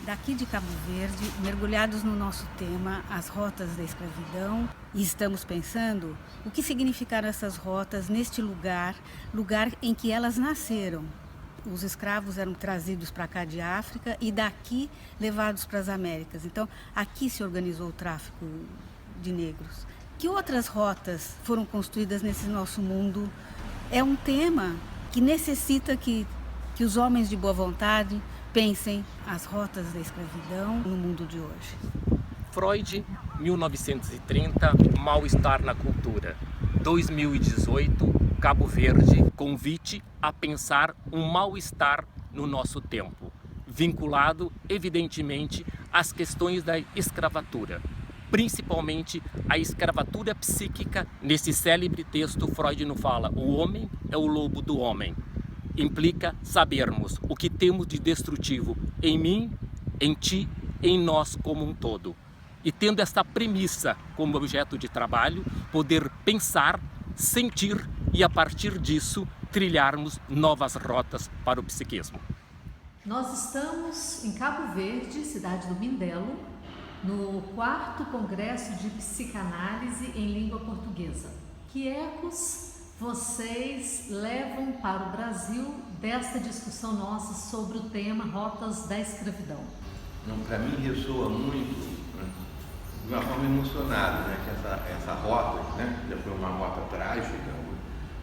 daqui de Cabo Verde, mergulhados no nosso tema, as rotas da escravidão, e estamos pensando o que significaram essas rotas neste lugar em que elas nasceram. Os escravos eram trazidos para cá de África e daqui levados para as Américas. Então, aqui se organizou o tráfico de negros. Que outras rotas foram construídas nesse nosso mundo? É um tema que necessita que os homens de boa vontade pensem as rotas da escravidão no mundo de hoje. Freud, 1930, mal-estar na cultura. 2018, Cabo Verde, convite a pensar um mal-estar no nosso tempo, vinculado, evidentemente, às questões da escravatura, principalmente a escravatura psíquica. Nesse célebre texto, Freud nos fala: o homem é o lobo do homem. Implica sabermos o que temos de destrutivo em mim, em ti, em nós como um todo. E tendo esta premissa como objeto de trabalho, poder pensar, sentir e, a partir disso, trilharmos novas rotas para o psiquismo. Nós estamos em Cabo Verde, cidade do Mindelo, no 4º Congresso de Psicanálise em Língua Portuguesa. Que ecos vocês levam para o Brasil desta discussão nossa sobre o tema Rotas da Escravidão? Para mim ressoa muito, né, de uma forma emocionada, né, que essa rota, né, já foi uma rota trágica,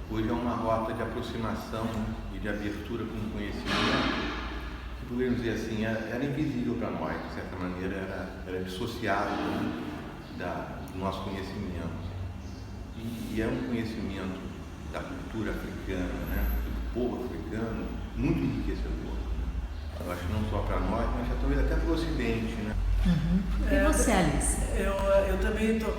hoje é uma rota de aproximação, né, e de abertura com o conhecimento, que podemos dizer assim, era invisível para nós, de certa maneira era dissociável, né, do nosso conhecimento. E é um conhecimento da cultura africana, né, do povo africano, muito enriquecedor. Eu acho que não só para nós, mas já talvez até para o Ocidente, né? E você, Alice? Eu também estou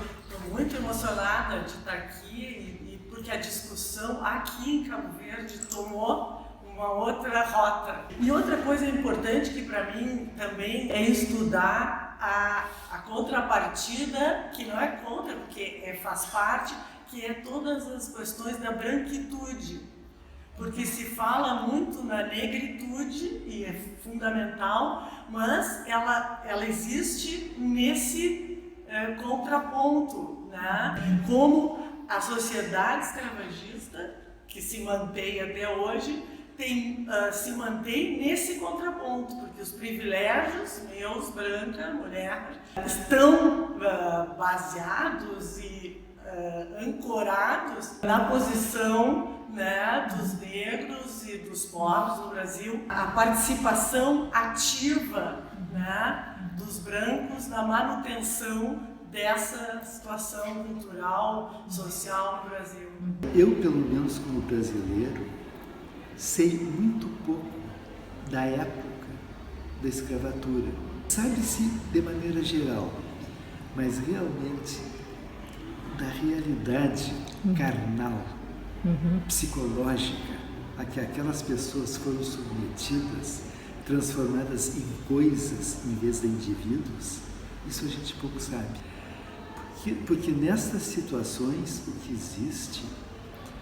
muito emocionada de estar aqui e porque a discussão aqui em Cabo Verde tomou uma outra rota. E outra coisa importante que para mim também é estudar a contrapartida, que não é contra, porque faz parte, que é todas as questões da branquitude, porque se fala muito na negritude e é fundamental, mas ela existe nesse contraponto, né? Como a sociedade escravagista, que se mantém até hoje, se mantém nesse contraponto, porque os privilégios meus, branca, mulher, estão baseados e ancorados na posição, né, dos negros e dos povos no Brasil, a participação ativa, né, dos brancos na manutenção dessa situação cultural, social no Brasil. Eu, pelo menos como brasileiro, sei muito pouco da época da escravatura. Sabe-se de maneira geral, mas realmente da realidade carnal, psicológica, a que aquelas pessoas foram submetidas, transformadas em coisas em vez de indivíduos, isso a gente pouco sabe. Porque nessas situações o que existe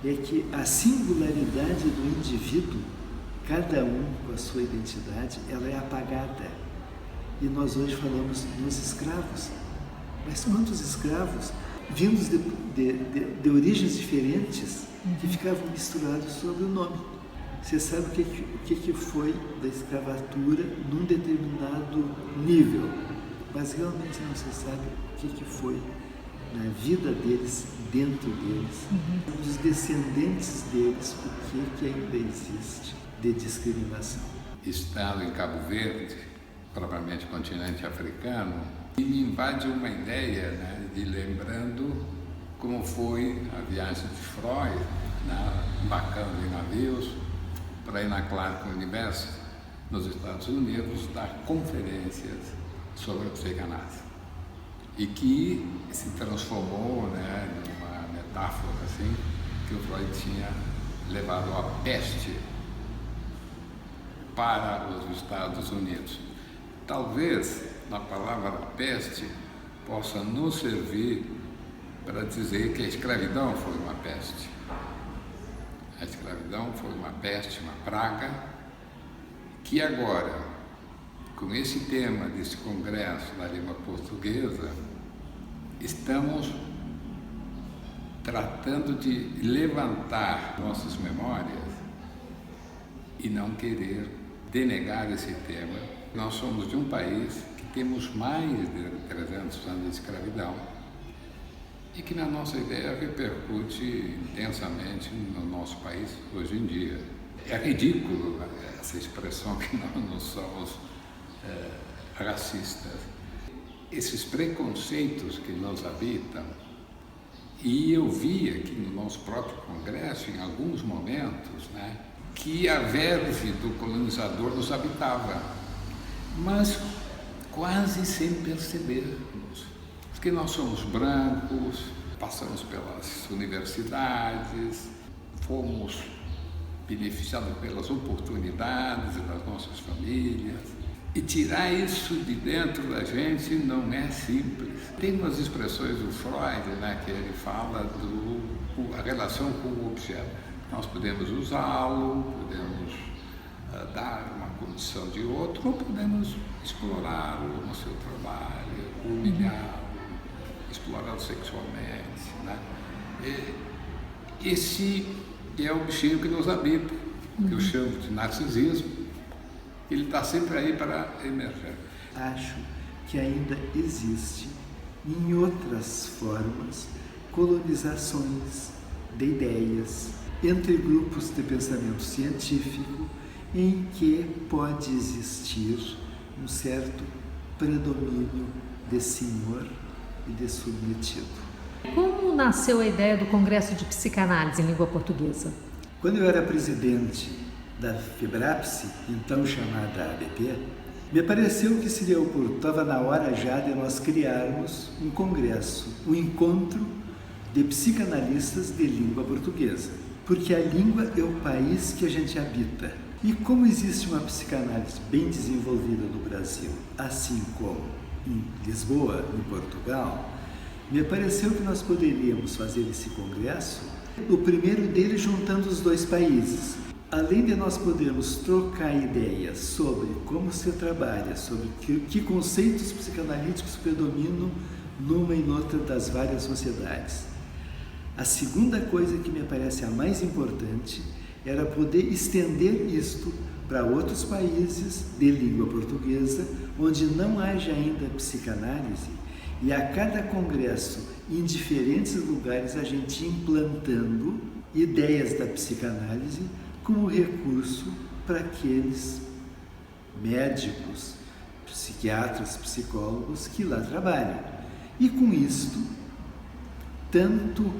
é que a singularidade do indivíduo, cada um com a sua identidade, ela é apagada. E nós hoje falamos dos escravos. Mas quantos escravos vindos de origens diferentes que ficavam misturados sob o nome? Você sabe o que foi da escravatura num determinado nível, mas realmente não se sabe o que foi na vida deles, dentro deles, dos descendentes deles, o que ainda existe de discriminação. Estando em Cabo Verde, propriamente continente africano, e me invade uma ideia, né, de lembrando como foi a viagem de Freud, né, embarcando em navios para ir na Clark University, nos Estados Unidos, dar conferências sobre a psicanálise. E que se transformou, né, numa metáfora assim, que o Freud tinha levado a peste para os Estados Unidos. Talvez na palavra peste possa nos servir para dizer que a escravidão foi uma peste. A escravidão foi uma peste, uma praga, que agora, com esse tema desse congresso da língua portuguesa, estamos tratando de levantar nossas memórias e não querer denegar esse tema. Nós somos de um país que temos mais de 300 anos de escravidão e que, na nossa ideia, repercute intensamente no nosso país hoje em dia. É ridículo essa expressão que nós não somos racistas. Esses preconceitos que nos habitam, e eu vi aqui no nosso próprio congresso, em alguns momentos, né, que a verve do colonizador nos habitava, mas quase sem percebermos, porque nós somos brancos, passamos pelas universidades, fomos beneficiados pelas oportunidades das nossas famílias, e tirar isso de dentro da gente não é simples. Tem umas expressões do Freud, né, que ele fala a relação com o objeto. Nós podemos usá-lo, podemos dar uma condição de outro, ou podemos explorá-lo no seu trabalho, humilhá-lo, explorá-lo sexualmente, né? Esse é o bichinho que nos habita, que eu chamo de narcisismo. Ele está sempre aí para emergir. Acho que ainda existe, em outras formas, colonizações de ideias entre grupos de pensamento científico em que pode existir um certo predomínio de senhor e de submetido. Como nasceu a ideia do Congresso de Psicanálise em Língua Portuguesa? Quando eu era presidente da FEBRAPSE, então chamada ABP, me pareceu que seria oportuno, estava na hora já de nós criarmos um congresso, um encontro de psicanalistas de língua portuguesa, porque a língua é o país que a gente habita. E como existe uma psicanálise bem desenvolvida no Brasil, assim como em Lisboa, em Portugal, me pareceu que nós poderíamos fazer esse congresso, o primeiro dele juntando os dois países. Além de nós podermos trocar ideias sobre como se trabalha, sobre que conceitos psicanalíticos predominam numa e noutra das várias sociedades. A segunda coisa que me parece a mais importante era poder estender isto para outros países de língua portuguesa, onde não haja ainda psicanálise, e a cada congresso, em diferentes lugares, a gente implantando ideias da psicanálise como recurso para aqueles médicos, psiquiatras, psicólogos que lá trabalham. E com isto, tanto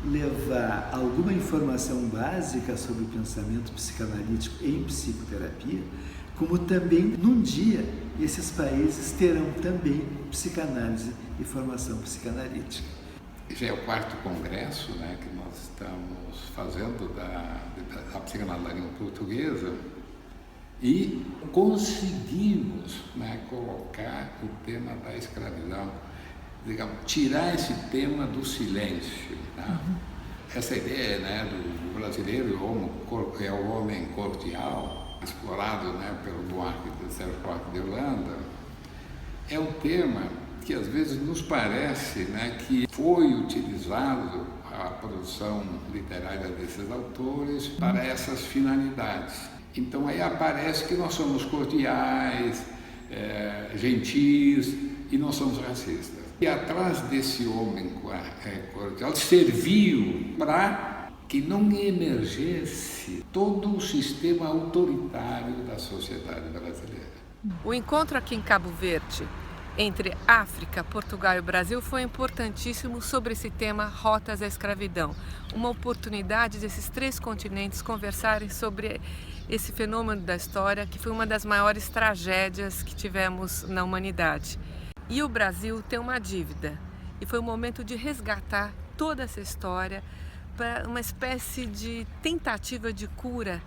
levar alguma informação básica sobre o pensamento psicanalítico em psicoterapia, como também, num dia, esses países terão também psicanálise e formação psicanalítica. Já é o 4º congresso, né, que nós estamos fazendo da psicanálise da língua portuguesa, e conseguimos, né, colocar o tema da escravidão, digamos, tirar esse tema do silêncio. Né? Essa ideia, né, do brasileiro é o homem cordial, explorado, né, pelo Buarque, do Sérgio Buarque de Holanda, é um tema que às vezes nos parece, né, que foi utilizado a produção literária desses autores para essas finalidades. Então aí aparece que nós somos cordiais, gentis e não somos racistas. E atrás desse homem cordial serviu para que não emergesse todo o sistema autoritário da sociedade brasileira. O encontro aqui em Cabo Verde entre África, Portugal e Brasil foi importantíssimo sobre esse tema Rotas à Escravidão. Uma oportunidade desses 3 continentes conversarem sobre esse fenômeno da história, que foi uma das maiores tragédias que tivemos na humanidade. E o Brasil tem uma dívida, e foi o momento de resgatar toda essa história para uma espécie de tentativa de cura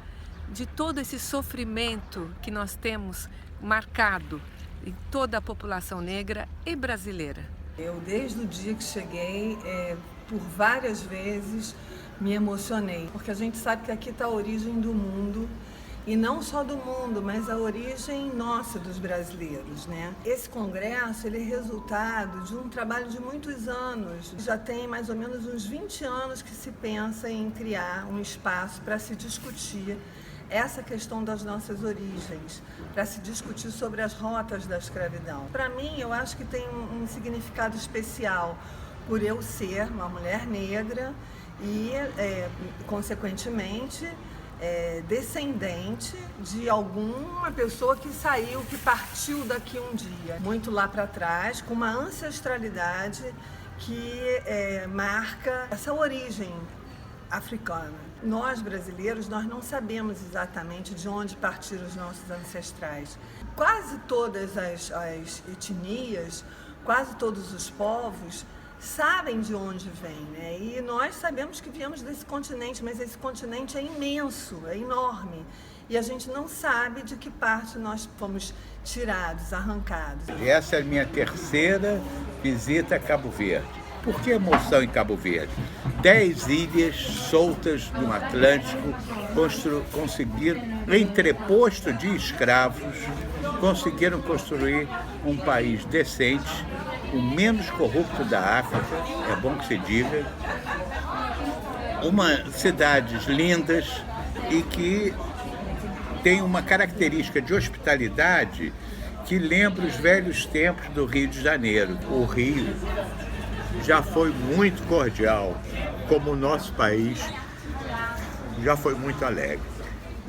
de todo esse sofrimento que nós temos marcado em toda a população negra e brasileira. Eu, desde o dia que cheguei, por várias vezes me emocionei, porque a gente sabe que aqui está a origem do mundo e não só do mundo, mas a origem nossa dos brasileiros, né? Esse congresso, ele é resultado de um trabalho de muitos anos. Já tem mais ou menos uns 20 anos que se pensa em criar um espaço para se discutir essa questão das nossas origens, para se discutir sobre as rotas da escravidão. Para mim, eu acho que tem um significado especial por eu ser uma mulher negra e, consequentemente, descendente de alguma pessoa que saiu, que partiu daqui um dia, muito lá para trás, com uma ancestralidade que marca essa origem africana. Nós, brasileiros, nós não sabemos exatamente de onde partiram os nossos ancestrais. Quase todas as etnias, quase todos os povos sabem de onde vêm, né? E nós sabemos que viemos desse continente, mas esse continente é imenso, é enorme. E a gente não sabe de que parte nós fomos tirados, arrancados. Essa é a minha terceira visita a Cabo Verde. Por que emoção em Cabo Verde? 10 ilhas soltas no Atlântico conseguiram, entreposto de escravos, conseguiram construir um país decente, o menos corrupto da África, é bom que se diga, cidades lindas e que tem uma característica de hospitalidade que lembra os velhos tempos do Rio de Janeiro. O Rio já foi muito cordial, como o nosso país já foi muito alegre.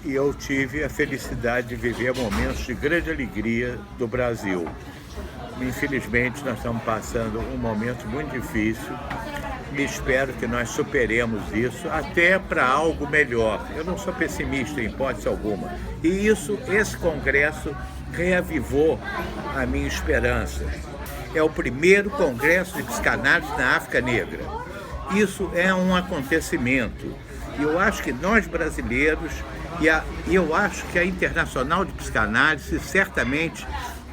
E eu tive a felicidade de viver momentos de grande alegria do Brasil. Infelizmente, nós estamos passando um momento muito difícil e espero que nós superemos isso até para algo melhor. Eu não sou pessimista em hipótese alguma. E esse congresso reavivou a minha esperança. É o primeiro congresso de psicanálise na África Negra. Isso é um acontecimento. E eu acho que nós brasileiros, e eu acho que a Internacional de Psicanálise certamente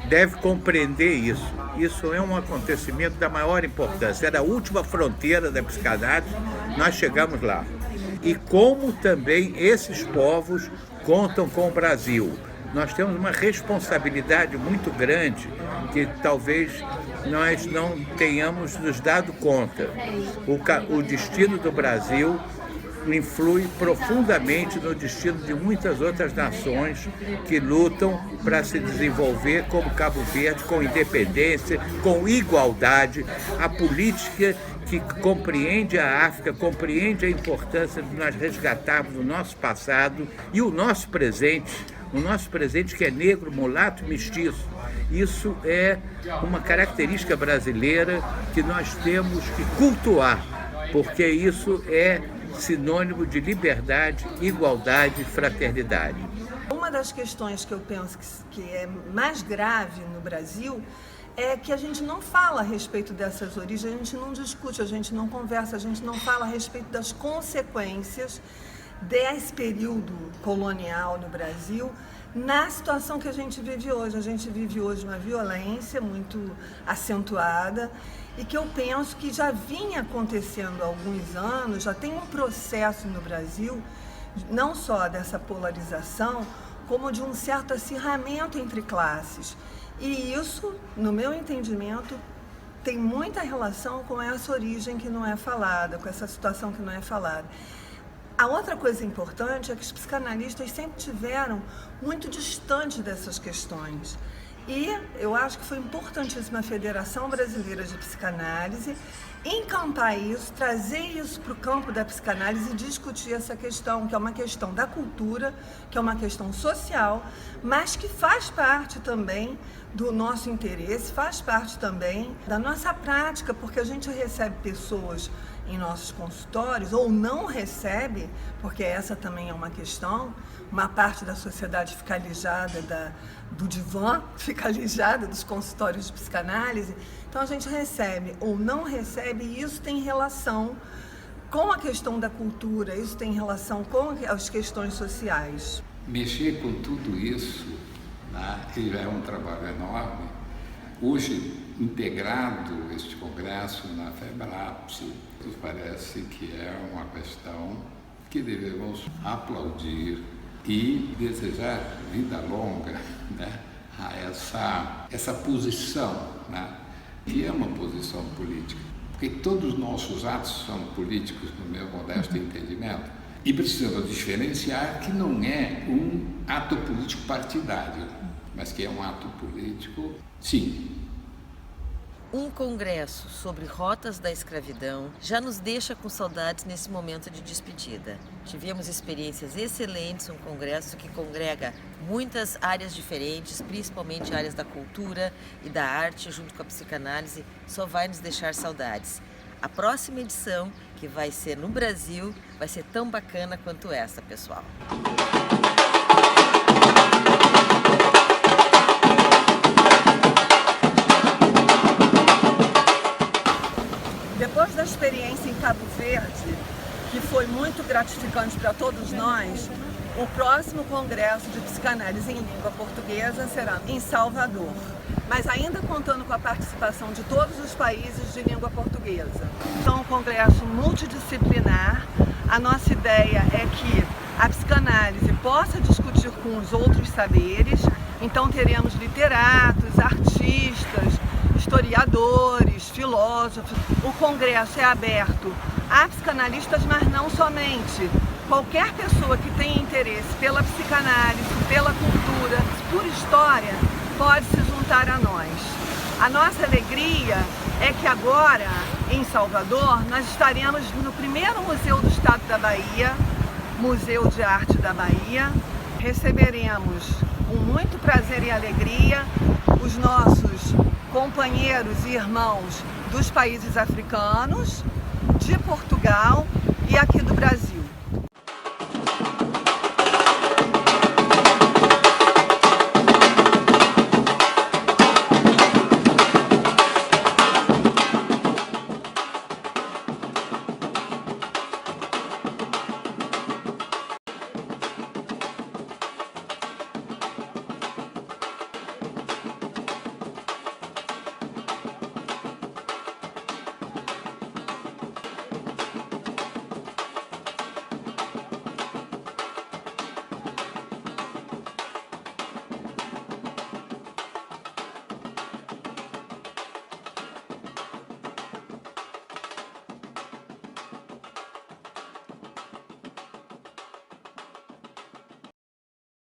deve compreender isso. Isso é um acontecimento da maior importância. Era a última fronteira da psicanálise, nós chegamos lá. E como também esses povos contam com o Brasil. Nós temos uma responsabilidade muito grande que talvez nós não tenhamos nos dado conta. O destino do Brasil influi profundamente no destino de muitas outras nações que lutam para se desenvolver como Cabo Verde, com independência, com igualdade. A política que compreende a África, compreende a importância de nós resgatarmos o nosso passado e o nosso presente que é negro, mulato, mestiço. Isso é uma característica brasileira que nós temos que cultuar, porque isso é sinônimo de liberdade, igualdade e fraternidade. Uma das questões que eu penso que é mais grave no Brasil é que a gente não fala a respeito dessas origens, a gente não discute, a gente não conversa, a gente não fala a respeito das consequências desse período colonial no Brasil na situação que a gente vive hoje. A gente vive hoje uma violência muito acentuada e que eu penso que já vinha acontecendo há alguns anos, já tem um processo no Brasil, não só dessa polarização, como de um certo acirramento entre classes. E isso, no meu entendimento, tem muita relação com essa origem que não é falada, com essa situação que não é falada. A outra coisa importante é que os psicanalistas sempre tiveram muito distante dessas questões. E eu acho que foi importantíssima a Federação Brasileira de Psicanálise encampar isso, trazer isso para o campo da psicanálise e discutir essa questão, que é uma questão da cultura, que é uma questão social, mas que faz parte também do nosso interesse, faz parte também da nossa prática, porque a gente recebe pessoas em nossos consultórios, ou não recebe, porque essa também é uma questão, uma parte da sociedade fica alijada do divã, fica alijada dos consultórios de psicanálise. Então a gente recebe ou não recebe, e isso tem relação com a questão da cultura, isso tem relação com as questões sociais. Mexer com tudo isso, né, que já é um trabalho enorme. Hoje, integrado este congresso na FEBRAPSE, parece que é uma questão que devemos aplaudir e desejar vida longa, né, a essa posição, né, que é uma posição política. Porque todos os nossos atos são políticos, no meu modesto entendimento, e precisamos diferenciar que não é um ato político partidário, mas que é um ato político, sim. Um congresso sobre rotas da escravidão já nos deixa com saudades nesse momento de despedida. Tivemos experiências excelentes, um congresso que congrega muitas áreas diferentes, principalmente áreas da cultura e da arte, junto com a psicanálise, só vai nos deixar saudades. A próxima edição, que vai ser no Brasil, vai ser tão bacana quanto essa, pessoal. Depois da experiência em Cabo Verde, que foi muito gratificante para todos nós, o próximo congresso de psicanálise em língua portuguesa será em Salvador, mas ainda contando com a participação de todos os países de língua portuguesa. Então, um congresso multidisciplinar. A nossa ideia é que a psicanálise possa discutir com os outros saberes, então teremos literatos, artistas, historiadores, filósofos. O congresso é aberto a psicanalistas, mas não somente. Qualquer pessoa que tenha interesse pela psicanálise, pela cultura, por história, pode se juntar a nós. A nossa alegria é que agora, em Salvador, nós estaremos no primeiro Museu do Estado da Bahia, Museu de Arte da Bahia. Receberemos com muito prazer e alegria os nossos companheiros e irmãos dos países africanos, de Portugal e aqui do Brasil.